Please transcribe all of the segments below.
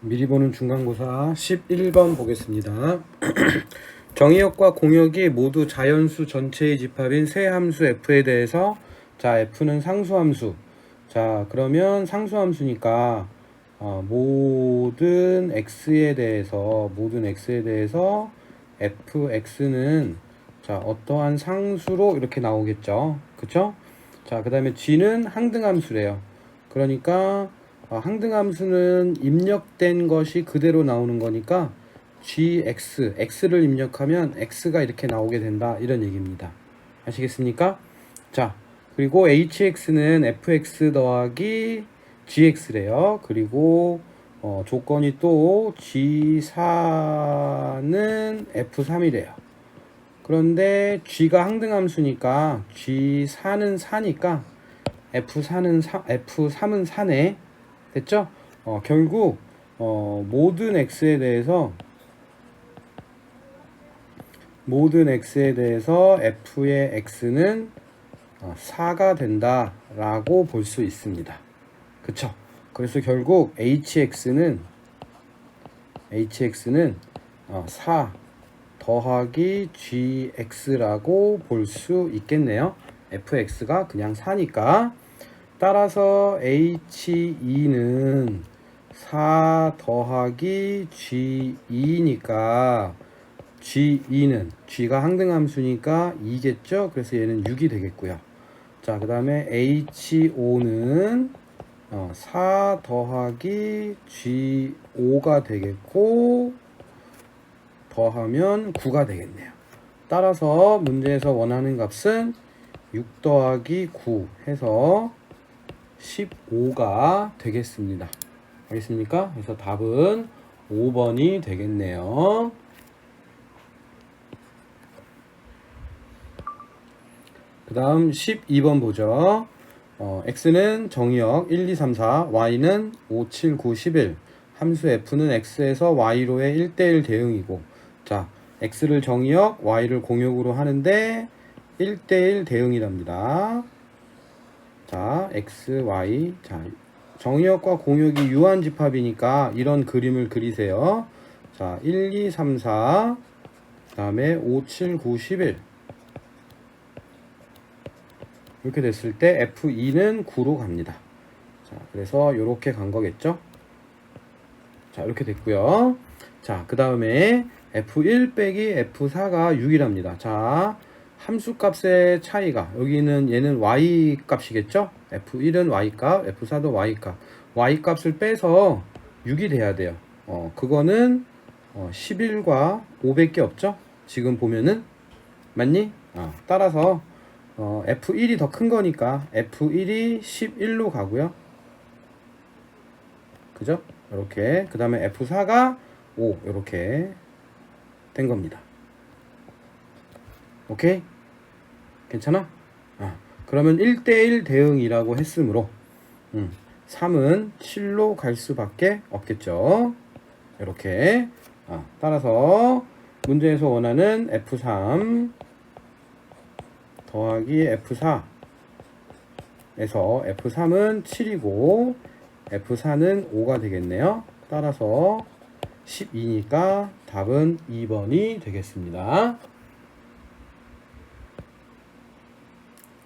미리 보는 중간고사 11번 보겠습니다. 정의역과 공역이 모두 자연수 전체의 집합인 세 함수 f에 대해서, 자, f는 상수함수. 자, 그러면 상수함수니까 모든 x에 대해서 fx는 자, 어떠한 상수로 이렇게 나오겠죠. 그쵸? 자, 그 다음에 g는 항등함수래요. 그러니까 항등함수는 입력된 것이 그대로 나오는 거니까 x를 입력하면 x가 이렇게 나오게 된다, 이런 얘기입니다. 아시겠습니까? 자, 그리고 hx는 fx 더하기 gx래요. 그리고 조건이 또 g4는 f3이래요. 그런데 g가 항등함수니까 g4는 4니까 f3은 4네. 됐죠? 결국 모든 x에 대해서 f의 x는 4가 된다라고 볼 수 있습니다. 그쵸? 그래서 결국 hx는 4 더하기 gx라고 볼 수 있겠네요. fx가 그냥 4니까. 따라서 H2는 4 더하기 G2니까 G2는 G가 항등함수니까 2겠죠? 그래서 얘는 6이 되겠고요. 자, 그 다음에 H5는 4 더하기 G5가 되겠고 더하면 9가 되겠네요. 따라서 문제에서 원하는 값은 6 더하기 9 해서 15가 되겠습니다. 알겠습니까? 그래서 답은 5번이 되겠네요. 그 다음 12번 보죠. x는 정의역 1, 2, 3, 4, y는 5, 7, 9, 11. 함수 f는 x에서 y로의 1대1 대응이고, 자, x를 정의역, y를 공역으로 하는데 1대1 대응이랍니다. 자, x, y. 자, 정의역과 공역이 유한집합이니까 이런 그림을 그리세요. 자, 1, 2, 3, 4. 그 다음에 5, 7, 9, 11. 이렇게 됐을 때 F2는 9로 갑니다. 자, 그래서 이렇게 간 거겠죠? 자, 이렇게 됐고요. 자, 그 다음에 F1 빼기 F4가 6이랍니다. 자, 함수값의 차이가, 여기는 얘는 y 값이겠죠? F1은 y 값, F4도 y 값. y 값을 빼서 6이 돼야 돼요. 그거는 11과 500개 없죠? 지금 보면은 맞니? 따라서 F1이 더 큰 거니까 F1이 11로 가고요. 그죠? 이렇게. 그 다음에 F4가 5 이렇게 된 겁니다. 오케이? 괜찮아? 그러면 1대1 대응이라고 했으므로 3은 7로 갈 수밖에 없겠죠. 이렇게. 따라서 문제에서 원하는 F3 더하기 F4 에서 F3은 7이고 F4는 5가 되겠네요. 따라서 12니까 답은 2번이 되겠습니다.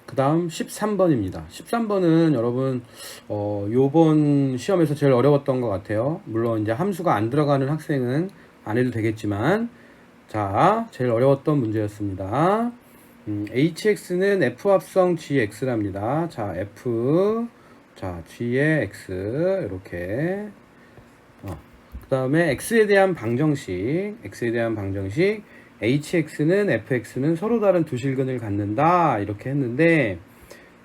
그 다음 13번입니다. 13번은 여러분 요번 시험에서 제일 어려웠던 것 같아요. 물론 이제 함수가 안 들어가는 학생은 안 해도 되겠지만, 자, 제일 어려웠던 문제였습니다. hx는 f 합성 gx랍니다. 자, f, 자, g의 x 이렇게. 그 다음에 x에 대한 방정식 hx는 fx는 서로 다른 두 실근을 갖는다, 이렇게 했는데,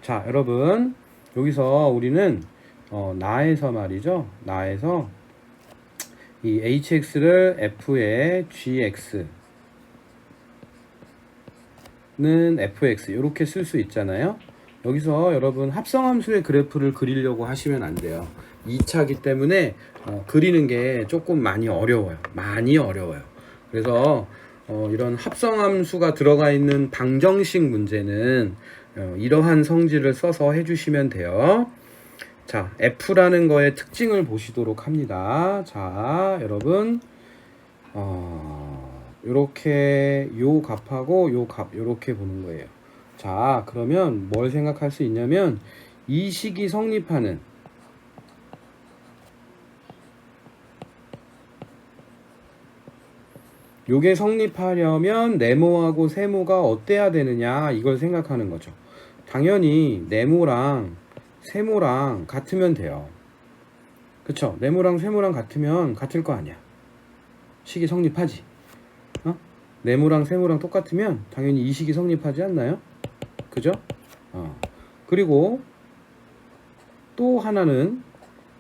자, 여러분 여기서 우리는 나에서 말이죠. 나에서 이 hx를 f의 gx 는 fx 이렇게 쓸 수 있잖아요. 여기서 여러분 합성함수의 그래프를 그리려고 하시면 안 돼요. 2차기 때문에 그리는 게 조금 많이 어려워요. 그래서 이런 합성함수가 들어가 있는 방정식 문제는 이러한 성질을 써서 해주시면 돼요. 자, F라는 거의 특징을 보시도록 합니다. 자, 여러분, 요렇게 요 값하고 요 값, 요렇게 보는 거예요. 자, 그러면 뭘 생각할 수 있냐면, 이 식이 성립하는, 요게 성립하려면 네모하고 세모가 어때야 되느냐, 이걸 생각하는 거죠. 당연히 네모랑 세모랑 같으면 돼요. 그쵸? 네모랑 세모랑 같으면 같을 거 아니야. 식이 성립하지. 네모랑 세모랑 똑같으면 당연히 이 식이 성립하지 않나요? 그죠? 그리고 또 하나는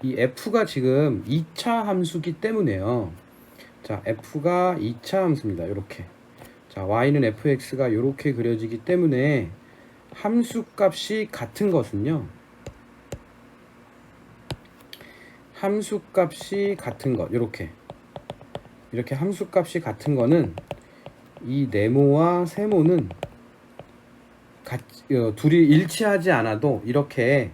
이 f가 지금 2차 함수기 때문에요. 자, f가 2차 함수입니다. 이렇게. 자, y는 fx가 이렇게 그려지기 때문에 함수 값이 같은 것은요. 함수 값이 같은 것. 이렇게 함수 값이 같은 거는 이 네모와 세모는 둘이 일치하지 않아도 이렇게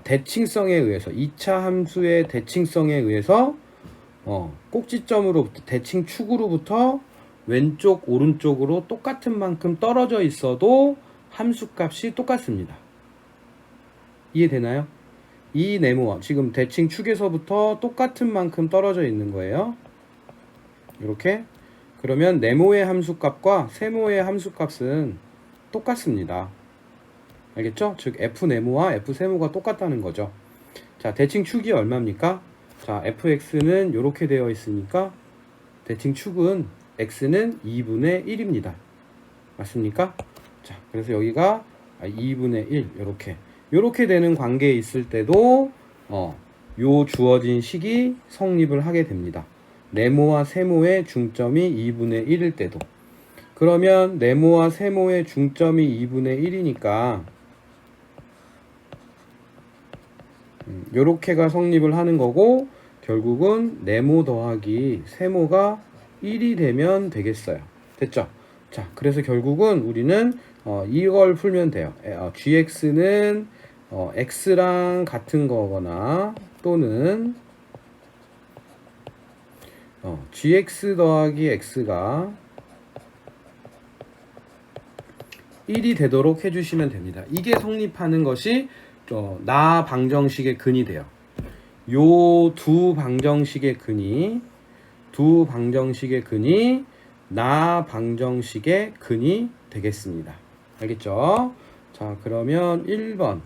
대칭성에 의해서 2차 함수의 대칭성에 의해서 꼭지점으로부터 대칭축으로부터 왼쪽 오른쪽으로 똑같은 만큼 떨어져 있어도 함수 값이 똑같습니다. 이해되나요? 이 네모와 지금 대칭축에서부터 똑같은 만큼 떨어져 있는 거예요. 이렇게. 그러면 네모의 함수값과 세모의 함수값은 똑같습니다. 알겠죠? 즉 f네모와 f세모가 똑같다는 거죠. 자, 대칭축이 얼마입니까? 자, fx는 이렇게 되어 있으니까 대칭축은 x는 2분의 1입니다. 맞습니까? 자, 그래서 여기가 2분의 1 이렇게 되는 관계에 있을 때도 요 주어진 식이 성립을 하게 됩니다. 네모와 세모의 중점이 2분의 1일 때도. 그러면 네모와 세모의 중점이 2분의 1이니까 요렇게가 성립을 하는 거고, 결국은 네모 더하기 세모가 1이 되면 되겠어요. 됐죠? 자, 그래서 결국은 우리는 이걸 풀면 돼요. gx는 x랑 같은 거거나 또는 gx 더하기 x가 1이 되도록 해주시면 됩니다. 이게 성립하는 것이 나 방정식의 근이 돼요. 요 두 방정식의 근이 나 방정식의 근이 되겠습니다. 알겠죠? 자, 그러면 1번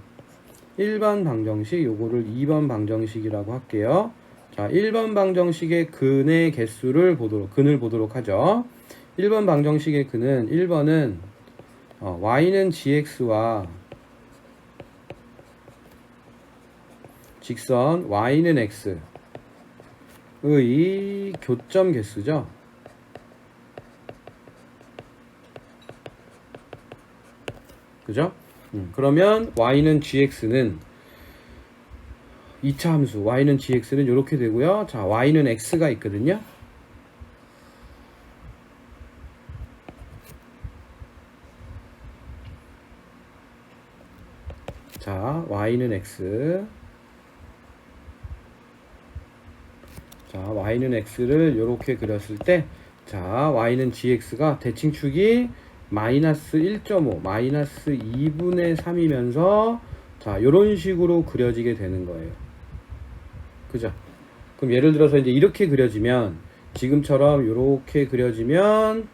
방정식, 요거를 2번 방정식이라고 할게요. 자, 1번 방정식의 근의 개수를 근을 보도록 하죠. 1번 방정식의 근은 1번은 y는 gx와 직선 y는 x의 교점 개수죠. 그죠? 그러면 y는 gx는 2차 함수 y는 gx는 이렇게 되고요. 자, y는 x가 있거든요. 자, y는 x. 자, y는 x를 이렇게 그렸을 때, 자, y는 gx가 대칭축이 마이너스 1.5, 마이너스 2분의 3이면서 자, 요런 식으로 그려지게 되는 거예요. 그죠? 그럼 예를 들어서 이제 이렇게 그려지면, 지금처럼 요렇게 그려지면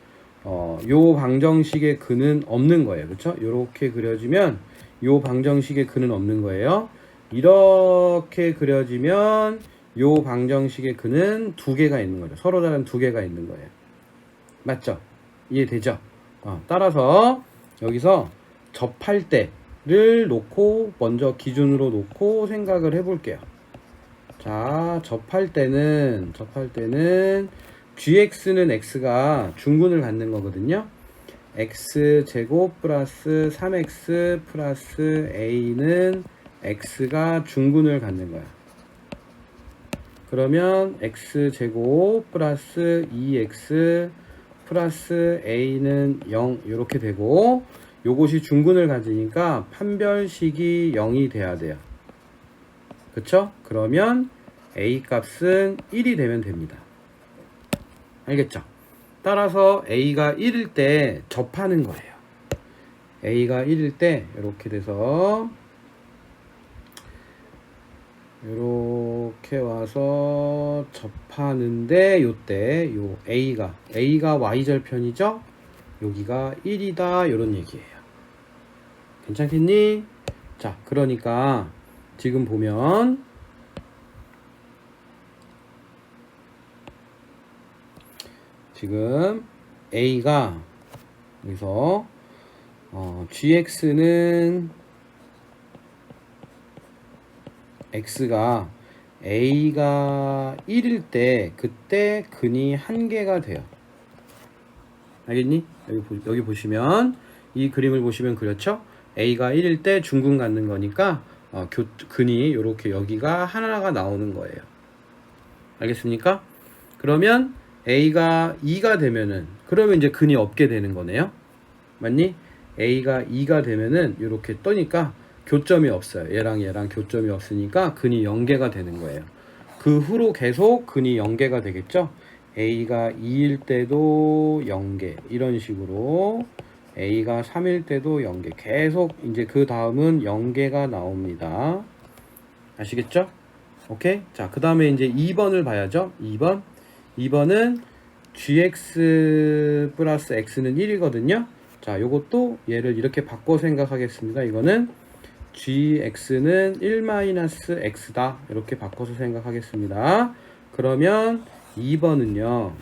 요 방정식의 근은 없는 거예요. 그쵸? 요렇게 그려지면 요 방정식의 근은 없는 거예요. 이렇게 그려지면 요 방정식의 근은 두 개가 있는 거죠. 서로 다른 두 개가 있는 거예요. 맞죠? 이해되죠? 따라서 여기서 접할 때를 놓고 먼저 기준으로 놓고 생각을 해볼게요. 자, 접할 때는 gx는 x가 중근을 갖는 거거든요. x제곱 플러스 3x 플러스 a는 x가 중근을 갖는 거야. 그러면 x제곱 플러스 2x 플러스 a는 0 이렇게 되고, 요것이 중근을 가지니까 판별식이 0이 돼야 돼요. 그쵸? 그러면 A 값은 1이 되면 됩니다. 알겠죠? 따라서 A가 1일 때 접하는 거예요. A가 1일 때 이렇게 돼서 이렇게 와서 접하는데 요때 요 A가 Y절편이죠? 여기가 1이다 요런 얘기예요. 괜찮겠니? 자, 그러니까 지금 보면 지금 A가 여기서 GX는 X가 A가 1일 때 그때 근이 1개가 돼요. 알겠니? 여기 보시면 이 그림을 보시면 그렇죠? A가 1일 때 중근 갖는 거니까 근이 이렇게 여기가 하나가 나오는 거예요. 알겠습니까? 그러면 A가 2가 되면은 그러면 이제 근이 없게 되는 거네요. 맞니? A가 2가 되면은 이렇게 떠니까 교점이 없어요. 얘랑 교점이 없으니까 근이 0개가 되는 거예요. 그 후로 계속 근이 0개가 되겠죠? A가 2일 때도 0개 이런 식으로 A가 3일 때도 0개 계속 이제 그 다음은 0개가 나옵니다. 아시겠죠? 오케이? 자, 그 다음에 이제 2번을 봐야죠. 2번은 gx 플러스 x는 1이거든요. 자, 요것도 얘를 이렇게 바꿔 생각하겠습니다. 이거는 gx는 1-x다. 이렇게 바꿔서 생각하겠습니다. 그러면 2번은요.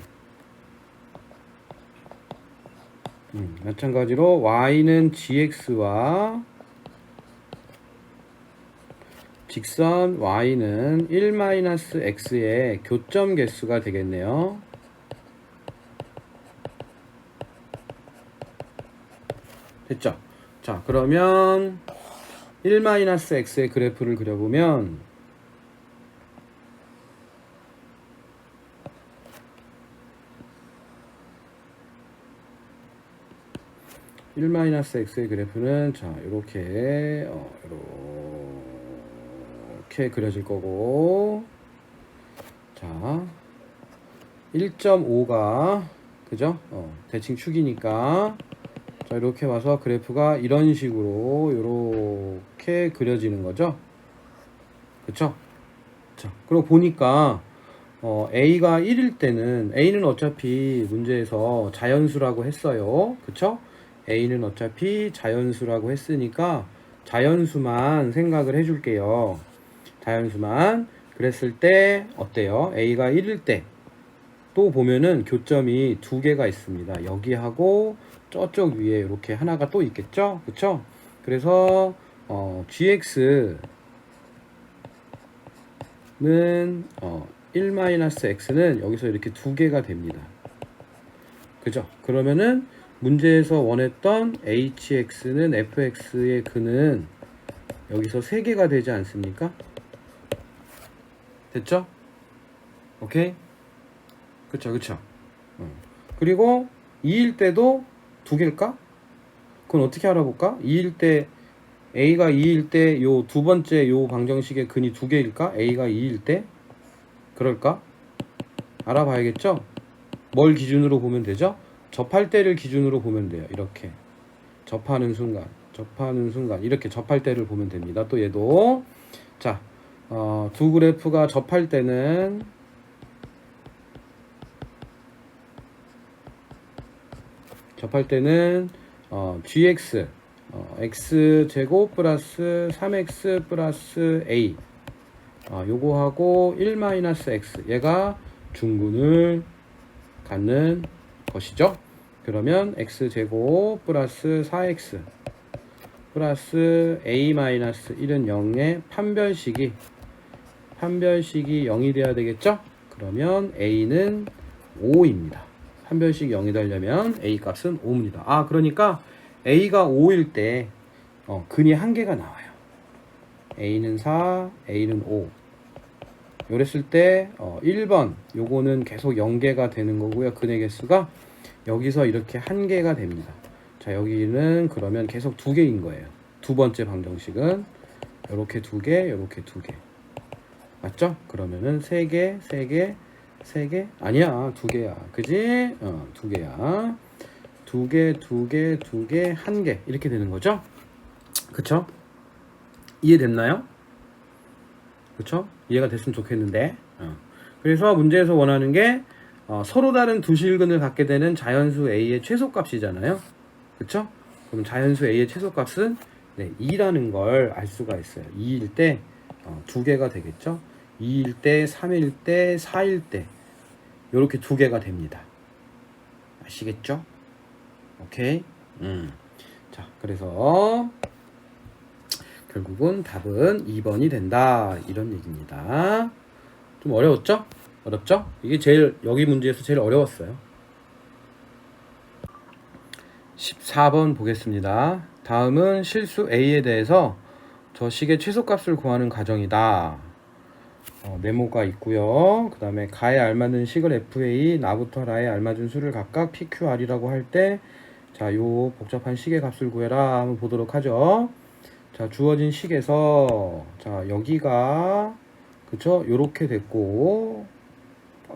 마찬가지로 y는 gx와 직선 y는 1-x의 교점 개수가 되겠네요. 됐죠? 자, 그러면 1-x의 그래프를 그려보면 (1-x의) 그래프는 자, 이렇게 그려질 거고, 자 1.5가 그죠? 대칭 축이니까 자, 이렇게 와서 그래프가 이런 식으로 이렇게 그려지는 거죠. 그쵸? 자, 그리고 보니까 A가 1일 때는 A는 어차피 문제에서 자연수라고 했어요. 그쵸? A는 어차피 자연수라고 했으니까 자연수만 생각을 해줄게요. 자연수만. 그랬을 때 어때요? A가 1일 때 또 보면은 교점이 2개가 있습니다. 여기하고 저쪽 위에 이렇게 하나가 또 있겠죠? 그쵸? 그래서 gx는 1-x는 여기서 이렇게 2개가 됩니다. 그죠? 그러면은 문제에서 원했던 hx는 fx의 근은 여기서 3개가 되지 않습니까? 됐죠? 오케이? 그쵸. 그리고 2일 때도 2개일까? 그건 어떻게 알아볼까? 2일 때 A가 2일 때 요 두 번째 요 방정식의 근이 2개일까? A가 2일 때? 그럴까? 알아봐야겠죠? 뭘 기준으로 보면 되죠? 접할 때를 기준으로 보면 돼요. 이렇게 접하는 순간 이렇게 접할 때를 보면 됩니다. 또 얘도 자, 두 그래프가 접할 때는 gx x제곱 플러스 3x 플러스 a 요거하고 1-x 얘가 중근을 갖는 것이죠. 그러면 x제곱 플러스 4x 플러스 a-1은 0의 판별식이 0이 돼야 되겠죠. 그러면 a는 5입니다. 판별식이 0이 되려면 a 값은 5입니다. 그러니까 a가 5일 때 근이 1개가 나와요. a는 4, a는 5. 요랬을 때 1번 요거는 계속 0개가 되는 거고요. 근의 개수가 여기서 이렇게 1개가 됩니다. 자, 여기는 그러면 계속 2개인 거예요. 두 번째 방정식은 요렇게 2개, 요렇게 2개. 맞죠? 그러면은 3개, 3개, 3개? 아니야, 2개야. 그지? 2개야. 2개, 2개, 2개, 1개. 이렇게 되는 거죠? 그쵸? 이해됐나요? 그쵸? 이해가 됐으면 좋겠는데. 그래서 문제에서 원하는 게 서로 다른 두 실근을 갖게 되는 자연수 A의 최소값이잖아요. 그쵸? 그럼 자연수 A의 최소값은 2라는 걸 알 수가 있어요. 2일 때 2개가 되겠죠? 2일 때, 3일 때, 4일 때 이렇게 2개가 됩니다. 아시겠죠? 오케이? 자, 그래서 결국은 답은 2번이 된다. 이런 얘기입니다. 좀 어려웠죠? 어렵죠? 이게 제일 여기 문제에서 제일 어려웠어요. 14번 보겠습니다. 다음은 실수 A에 대해서 저 식의 최소값을 구하는 과정이다. 메모가 있고요. 그 다음에 가에 알맞는 식을 FA, 나부터 라에 알맞은 수를 각각 PQR이라고 할 때, 자, 요 복잡한 식의 값을 구해라. 한번 보도록 하죠. 자, 주어진 식에서, 자, 여기가, 그쵸? 요렇게 됐고,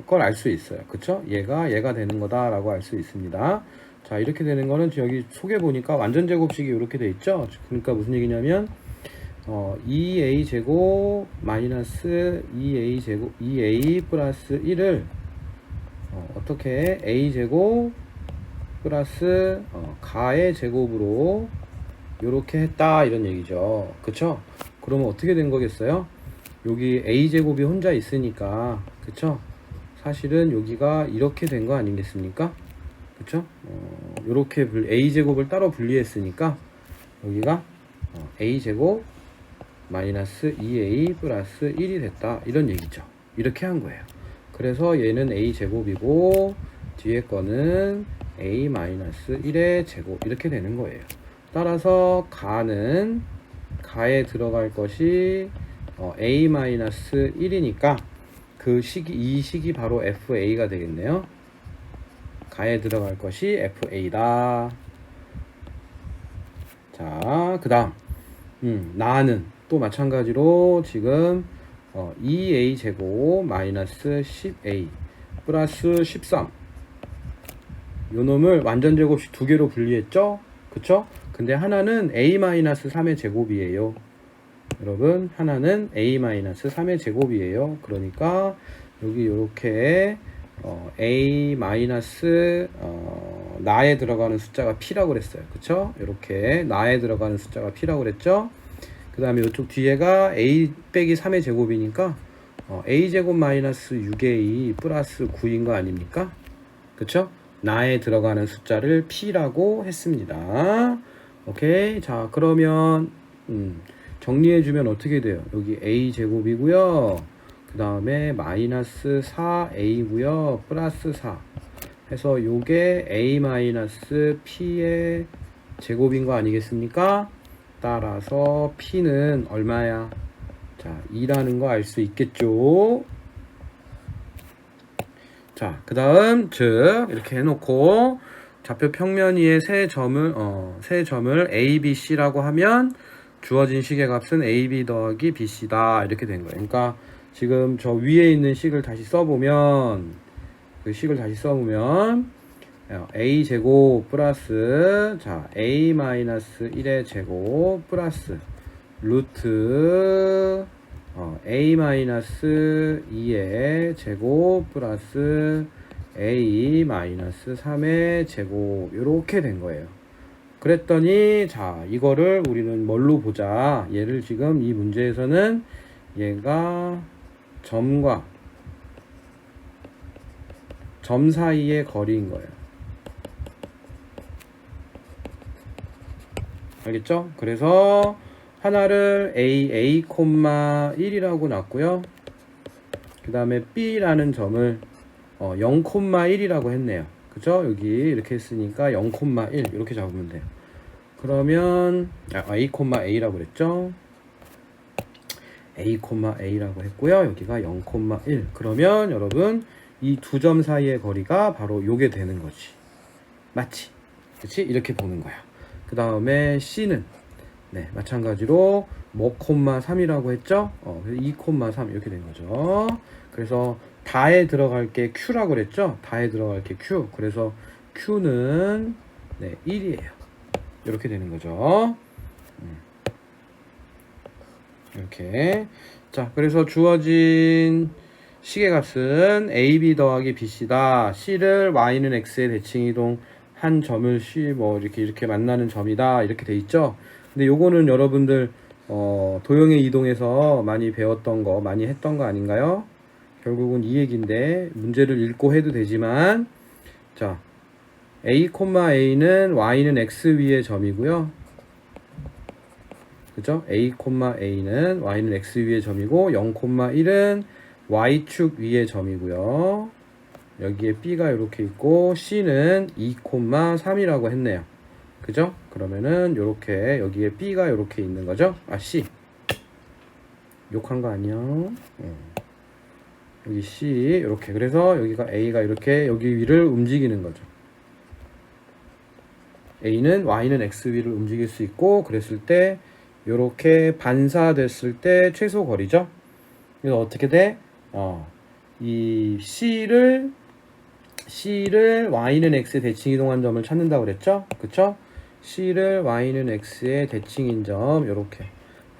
걸 알 수 있어요. 그쵸? 얘가 되는 거다라고 알 수 있습니다. 자, 이렇게 되는 거는 여기 속에 보니까 완전 제곱식이 이렇게 돼 있죠? 그러니까 무슨 얘기냐면, 2a 제곱 마이너스 2a 제곱 2a 플러스 1을 어떻게 a 제곱 플러스 가의 제곱으로 이렇게 했다 이런 얘기죠. 그쵸? 그러면 어떻게 된 거겠어요? 여기 a 제곱이 혼자 있으니까 그쵸? 사실은 여기가 이렇게 된 거 아니겠습니까? 그쵸? 이렇게 a 제곱을 따로 분리했으니까 여기가 a 제곱 마이너스 2a 플러스 1이 됐다 이런 얘기죠. 이렇게 한 거예요. 그래서 얘는 a 제곱이고 뒤에 거는 a 마이너스 1의 제곱 이렇게 되는 거예요. 따라서 가에 들어갈 것이 a 마이너스 1이니까 이 식이 바로 FA가 되겠네요. 가에 들어갈 것이 FA다. 자, 그 다음 나는 또 마찬가지로 지금 2a 제곱 마이너스 10a 플러스 13 요 놈을 완전 제곱식 2개로 분리했죠? 그쵸? 근데 하나는 a 마이너스 3의 제곱이에요. 여러분 하나는 a 마이너스 3의 제곱이에요. 그러니까 여기 요렇게 a 마이너스 나에 들어가는 숫자가 p라고 그랬어요. 그쵸? 이렇게 나에 들어가는 숫자가 p라고 그랬죠? 그 다음에 이쪽 뒤에가 a 빼기 3의 제곱이니까 a 제곱 마이너스 6a 플러스 9인 거 아닙니까? 그쵸? 나에 들어가는 숫자를 p라고 했습니다. 오케이. 자, 그러면 정리해주면 어떻게 돼요? 여기 a 제곱이고요. 그 다음에 마이너스 4a고요. 플러스 4 해서 요게 a 마이너스 p의 제곱인 거 아니겠습니까? 따라서 p는 얼마야? 자, 2라는 거 알 수 있겠죠? 자, 그 다음 즉 이렇게 해놓고 좌표 평면 위에 세 점을 A, B, C라고 하면 주어진 식의 값은 A, B 더하기 B, C다 이렇게 된 거예요. 그러니까 지금 저 위에 있는 식을 다시 써보면 A 제곱 플러스 자 A 마이너스 1의 제곱 플러스 루트 A 마이너스 2의 제곱 플러스 A 마이너스 3의 제곱 이렇게 된 거예요. 그랬더니 자 이거를 우리는 뭘로 보자. 얘를 지금 이 문제에서는 얘가 점과 점 사이의 거리인 거예요. 알겠죠? 그래서 하나를 A, 1이라고 놨고요. 그 다음에 B라는 점을 0,1이라고 했네요. 그죠? 여기 이렇게 했으니까 0,1 이렇게 잡으면 돼요. 그러면 A,A라고 그랬죠? A,A라고 했고요. 여기가 0,1. 그러면 여러분 이 두 점 사이의 거리가 바로 요게 되는 거지. 맞지? 그치? 이렇게 보는 거야. 그 다음에 C는 마찬가지로 뭐 콤마 3이라고 했죠? 그래서 2 콤마 3 이렇게 된 거죠. 그래서 다에 들어갈 게 Q라고 그랬죠? 다에 들어갈 게 Q. 그래서 Q는 네, 1이에요. 이렇게 되는 거죠. 이렇게. 자, 그래서 주어진 시계값은 AB 더하기 BC다. C를 Y는 X의 대칭이동 한 점을 C 뭐 이렇게 만나는 점이다. 이렇게 돼 있죠. 근데 요거는 여러분들 도형의 이동에서 많이 배웠던 거, 많이 했던 거 아닌가요? 결국은 이 얘기인데 문제를 읽고 해도 되지만 자, A, A는 Y는 X 위의 점이고요. 그죠? A, A는 Y는 X 위의 점이고 0, 1은 Y축 위의 점이고요. 여기에 B가 이렇게 있고 C는 2, 3이라고 했네요. 그죠? 그러면은 요렇게 여기에 B가 이렇게 있는 거죠? 아, C. 욕한 거 아니야? 여기 C 이렇게. 그래서 여기가 A가 이렇게 여기 위를 움직이는 거죠. A는 Y는 X 위를 움직일 수 있고 그랬을 때 요렇게 반사됐을 때 최소 거리죠. 그래서 어떻게 돼? 이 C를 Y는 X의 대칭 이동한 점을 찾는다고 그랬죠? 그쵸? C를 Y는 X의 대칭인 점 요렇게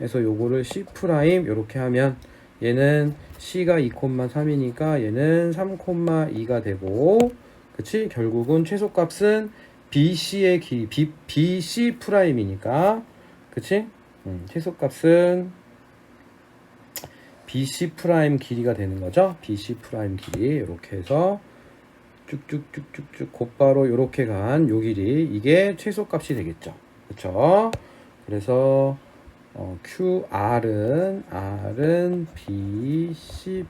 해서 요거를 C' 요렇게 하면 얘는 C가 2, 3이니까 얘는 3, 2가 되고 그치? 결국은 최소값은 BC의 길이 BC'이니까 그치? 최소값은 BC' 길이가 되는 거죠. BC' 길이 이렇게 해서 쭉쭉쭉쭉쭉 곧바로 이렇게 간 요 길이 이게 최소값이 되겠죠. 그렇죠? 그래서 R은 BC'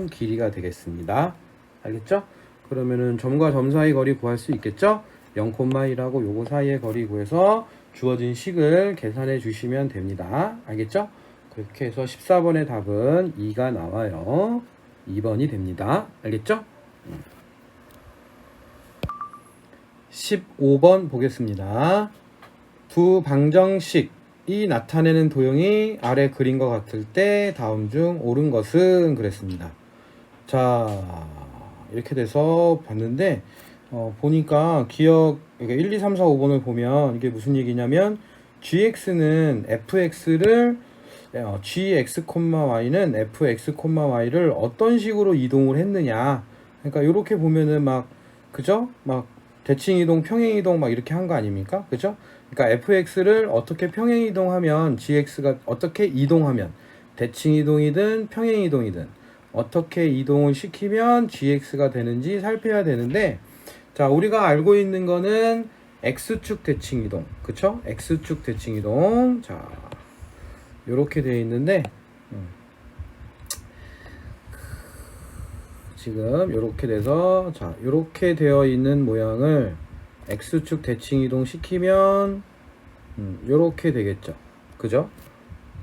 길이가 되겠습니다. 알겠죠? 그러면은 점과 점 사이 거리 구할 수 있겠죠? 0,1하고 요거 사이의 거리 구해서 주어진 식을 계산해 주시면 됩니다. 알겠죠? 그렇게 해서 14번의 답은 2가 나와요. 2번이 됩니다. 알겠죠? 15번 보겠습니다. 두 방정식이 나타내는 도형이 아래 그린 것 같을 때 다음 중 옳은 것은 그랬습니다. 자, 이렇게 돼서 봤는데 보니까 기억 1, 2, 3, 4, 5번을 보면 이게 무슨 얘기냐면 gx는 fx를 gx, y는 fx, y를 어떤 식으로 이동을 했느냐. 그러니까 이렇게 보면은 막 그죠? 막 대칭 이동, 평행 이동 막 이렇게 한 거 아닙니까? 그죠? 그러니까 fx를 어떻게 평행 이동하면 gx가 어떻게 이동하면 대칭 이동이든 평행 이동이든 어떻게 이동을 시키면 gx가 되는지 살펴야 되는데 자, 우리가 알고 있는 거는 x축 대칭 이동. 그쵸? x축 대칭 이동. 자, 요렇게 되어 있는데 지금 요렇게 돼서 자, 요렇게 되어 있는 모양을 x축 대칭 이동 시키면 요렇게 되겠죠. 그죠?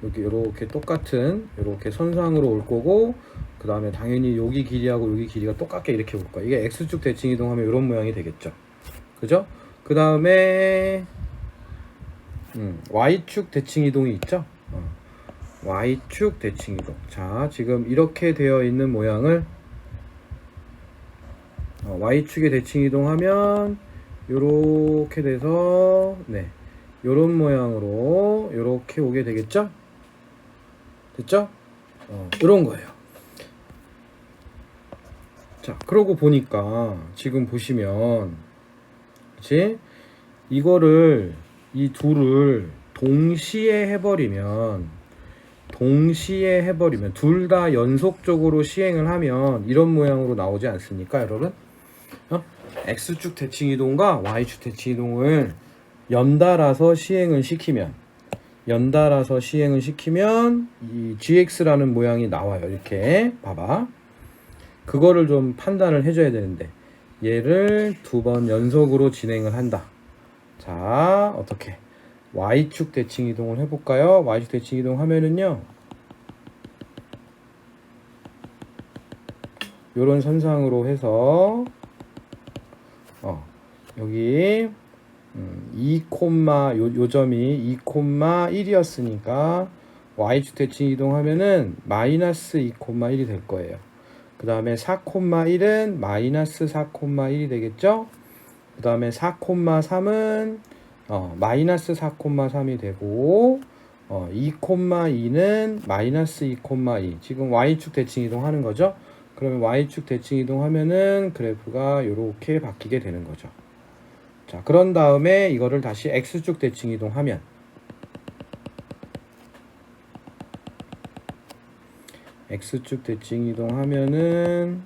여기 요렇게 똑같은 요렇게 선상으로 올 거고 그 다음에 당연히 여기 길이하고 여기 길이가 똑같게 이렇게 올 거야. 이게 x축 대칭 이동하면 이런 모양이 되겠죠. 그죠? 그 다음에 y축 대칭 이동이 있죠. y축 대칭 이동. 자, 지금 이렇게 되어 있는 모양을 y축의 대칭 이동하면 요렇게 돼서 네, 요런 모양으로 요렇게 오게 되겠죠. 됐죠? 이런 거예요. 자, 그러고 보니까 지금 보시면 그치? 이거를 이 둘을 동시에 해버리면 둘 다 연속적으로 시행을 하면 이런 모양으로 나오지 않습니까, 여러분? x축 대칭 이동과 y축 대칭 이동을 연달아서 시행을 시키면 이 gx라는 모양이 나와요. 이렇게 봐봐. 그거를 좀 판단을 해줘야 되는데 얘를 두 번 연속으로 진행을 한다. 자, 어떻게 y축 대칭 이동을 해볼까요? y축 대칭 이동 하면은요 요런 선상으로 해서 여기 요 점이 2,1이었으니까 y축 대칭 이동하면은 마이너스 2,1이 될 거예요. 그 다음에 4,1은 마이너스 4,1이 되겠죠? 그 다음에 4,3은 마이너스 4,3이 되고 2,2는 마이너스 2,2. 지금 y축 대칭 이동하는 거죠. 그러면 y축 대칭 이동하면은 그래프가 이렇게 바뀌게 되는 거죠. 자, 그런 다음에 이거를 다시 x축 대칭 이동하면 x축 대칭 이동하면은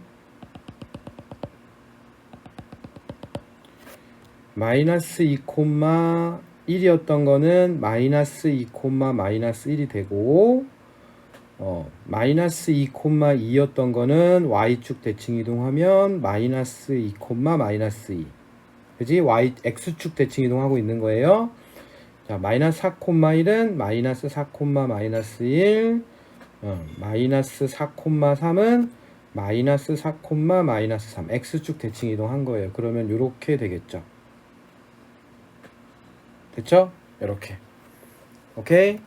마이너스 2,1이었던 거는 마이너스 2, 마이너스 1이 되고 마이너스 2,2였던 거는 y축 대칭 이동하면 마이너스 2, 마이너스 2. 그지? x축 대칭 이동하고 있는 거예요. 자, 마이너스 4,1은 마이너스 4, 마이너스 1. 마이너스 4,3은 마이너스 4, 마이너스 3. x축 대칭 이동한 거예요. 그러면 이렇게 되겠죠. 됐죠? 이렇게. 오케이?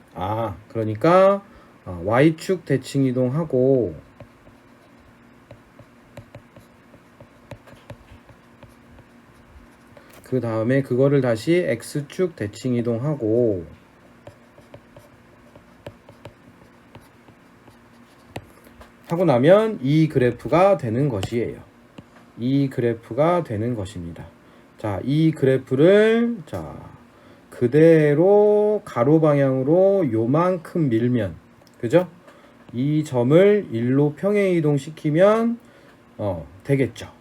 그러니까 y축 대칭 이동하고 그 다음에 그거를 다시 x축 대칭 이동하고 하고 나면 이 그래프가 되는 것이에요. 이 그래프가 되는 것입니다. 자, 이 그래프를 그대로 가로 방향으로 요만큼 밀면, 그죠? 이 점을 1로 평행 이동시키면 되겠죠.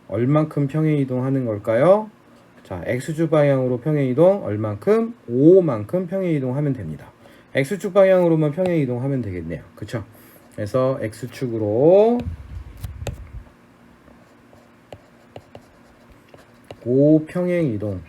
얼만큼 평행 이동하는 걸까요? 자, x축 방향으로 평행 이동 얼만큼? 5만큼 평행 이동하면 됩니다. x축 방향으로만 평행 이동하면 되겠네요. 그쵸? 그래서 x축으로 5 평행 이동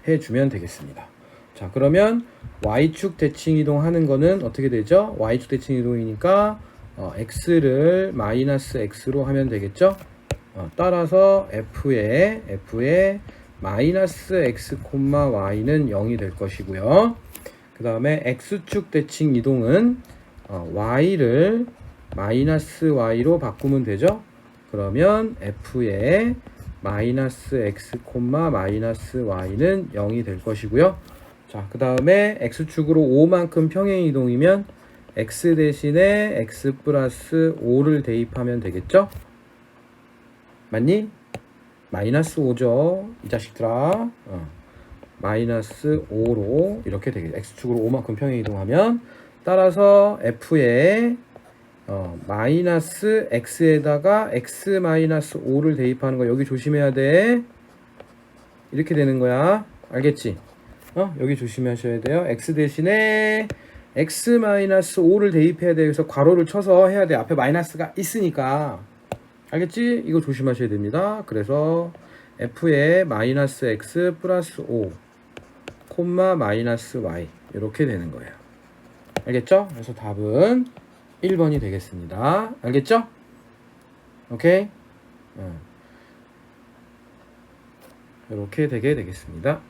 해주면 되겠습니다. 자, 그러면 y축 대칭 이동하는 거는 어떻게 되죠? y축 대칭 이동이니까 x를 마이너스 x로 하면 되겠죠? 따라서 f의 마이너스 x, y는 0이 될 것이고요. 그 다음에 x축 대칭 이동은 y를 마이너스 y로 바꾸면 되죠. 그러면 f의 마이너스 x, 마이너스 y는 0이 될 것이고요. 자, 그 다음에 x축으로 5만큼 평행 이동이면 x 대신에 x 플러스 5를 대입하면 되겠죠? 맞니? 마이너스 5죠. 이 자식들아. 마이너스 5로 이렇게 되겠죠. x축으로 5만큼 평행 이동하면 따라서 f의 마이너스 x에다가 x 마이너스 5를 대입하는 거 여기 조심해야 돼. 이렇게 되는 거야. 알겠지? 여기 조심하셔야 돼요. x 대신에 x 마이너스 5를 대입해야 돼. 그래서 괄호를 쳐서 해야 돼. 앞에 마이너스가 있으니까. 알겠지? 이거 조심하셔야 됩니다. 그래서 f의 마이너스 x 플러스 5 콤마 마이너스 y 이렇게 되는 거예요. 알겠죠? 그래서 답은 1번이 되겠습니다. 알겠죠? 오케이? 이렇게 되게 되겠습니다.